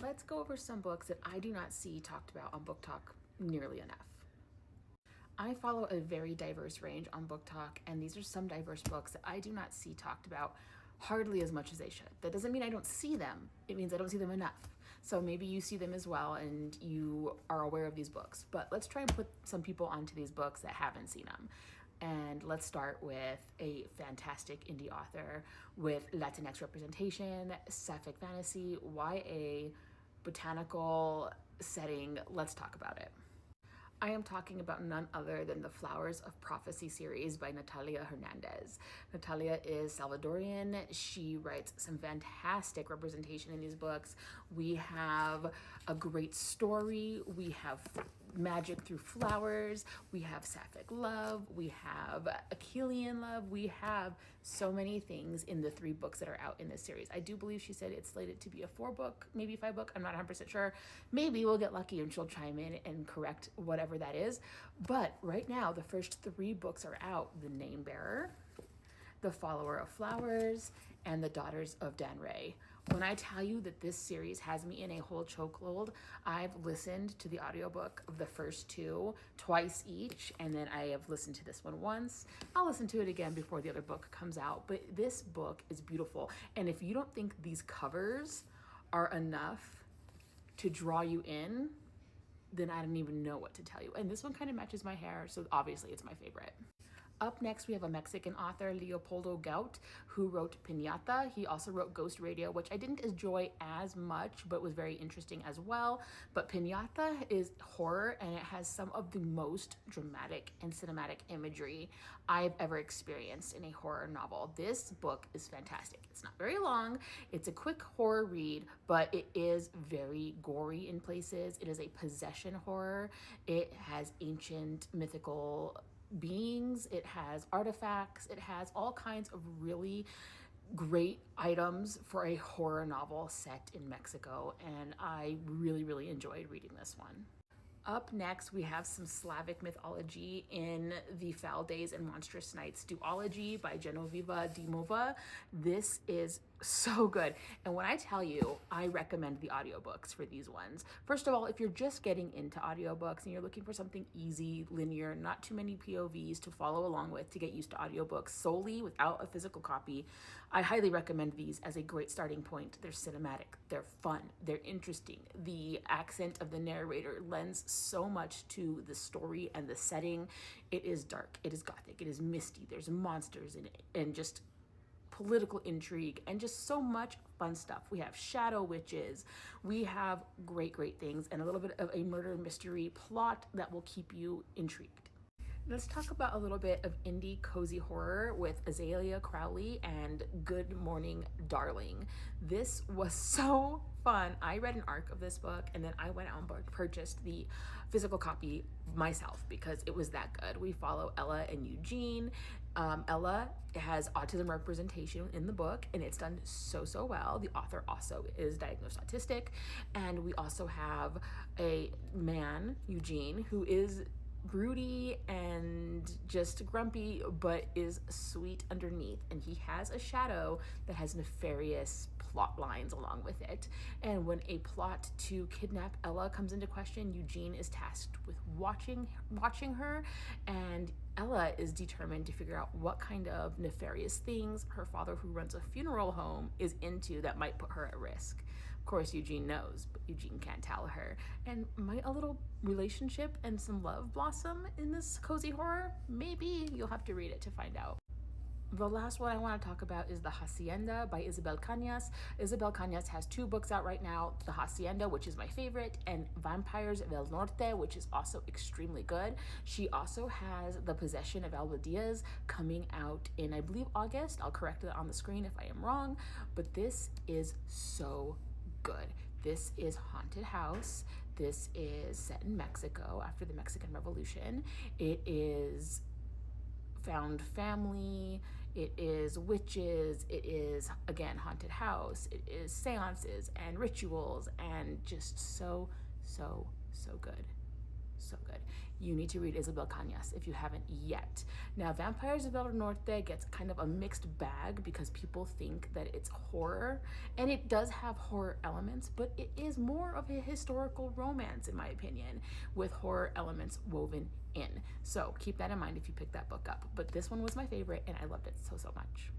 let's go over some books that I do not see talked about on Booktok nearly enough. I follow a very diverse range on Booktok, and these are some diverse books that I do not see talked about hardly as much as they should. That doesn't mean I don't see them. It means I don't see them enough. So maybe you see them as well and you are aware of these books. But let's try and put some people onto these books that haven't seen them. And let's start with a fantastic indie author with Latinx representation, sapphic fantasy, YA, botanical setting. Let's talk about it. I am talking about none other than the Flowers of Prophecy series by Natalia Hernandez. Natalia is Salvadorian. She writes some fantastic representation in these books. We have a great story. We have magic through flowers. We have sapphic love. We have Achillean love. We have so many things in the 3 books that are out in this series. I do believe she said it's slated to be a 4-book, maybe 5-book. I'm not 100% sure. Maybe we'll get lucky and she'll chime in and correct whatever that is. But right now, the first 3 books are out: The Name Bearer, The Follower of Flowers, and The Daughters of Dan Ray. When I tell you that this series has me in a whole chokehold, I've listened to the audiobook of the first 2 twice each, and then I have listened to this one once. I'll listen to it again before the other book comes out, but this book is beautiful. And if you don't think these covers are enough to draw you in, then I don't even know what to tell you. And this one kind of matches my hair, so obviously it's my favorite. Up next, we have a Mexican author, Leopoldo Gaut, who wrote Piñata. He also wrote Ghost Radio, which I didn't enjoy as much, but was very interesting as well. But Piñata is horror, and it has some of the most dramatic and cinematic imagery I've ever experienced in a horror novel. This book is fantastic. It's not very long. It's a quick horror read, but it is very gory in places. It is a possession horror. It has ancient mythical beings, it has artifacts, it has all kinds of really great items for a horror novel set in Mexico, and I really enjoyed reading this one. Up next, we have some Slavic mythology in the Foul Days and Monstrous Nights duology by Genoveva Dimova. This is so good. And when I tell you, I recommend the audiobooks for these ones. First of all, if you're just getting into audiobooks and you're looking for something easy, linear, not too many POVs to follow along with to get used to audiobooks solely without a physical copy, I highly recommend these as a great starting point. They're cinematic, they're fun, they're interesting. The accent of the narrator lends so much to the story and the setting. It is dark, it is gothic, it is misty, there's monsters in it, and just political intrigue and just so much fun stuff. We have shadow witches, we have great things, and a little bit of a murder mystery plot that will keep you intrigued. Let's talk about a little bit of indie cozy horror with Azalea Crowley and Good Morning Darling. This was so fun. I read an arc of this book and then I went out and purchased the physical copy myself because it was that good. We follow Ella and Eugene. Ella has autism representation in the book and it's done so well. The author also is diagnosed autistic, and we also have a man, Eugene, who is broody and just grumpy, but is sweet underneath, and he has a shadow that has nefarious plot lines along with it. And when a plot to kidnap Ella comes into question, Eugene is tasked with watching her, and Ella is determined to figure out what kind of nefarious things her father, who runs a funeral home, is into that might put her at risk. Of course, Eugene knows, but Eugene can't tell her. And might a little relationship and some love blossom in this cozy horror? Maybe. You'll have to read it to find out. The last one I want to talk about is The Hacienda by Isabel Cañas. Isabel Cañas has 2 books out right now, The Hacienda, which is my favorite, and Vampires del Norte, which is also extremely good. She also has The Possession of Alba Diaz coming out in, I believe, August. I'll correct it on the screen if I am wrong, but this is so good. This is haunted house. This is set in Mexico after the Mexican Revolution. It is found family, it is witches, it is, again, haunted house, it is seances and rituals, and just so good. So good. You need to read Isabel Cañas if you haven't yet. Now, Vampires of El Norte gets kind of a mixed bag because people think that it's horror, and it does have horror elements, but it is more of a historical romance, in my opinion, with horror elements woven in. So keep that in mind if you pick that book up. But this one was my favorite, and I loved it so much.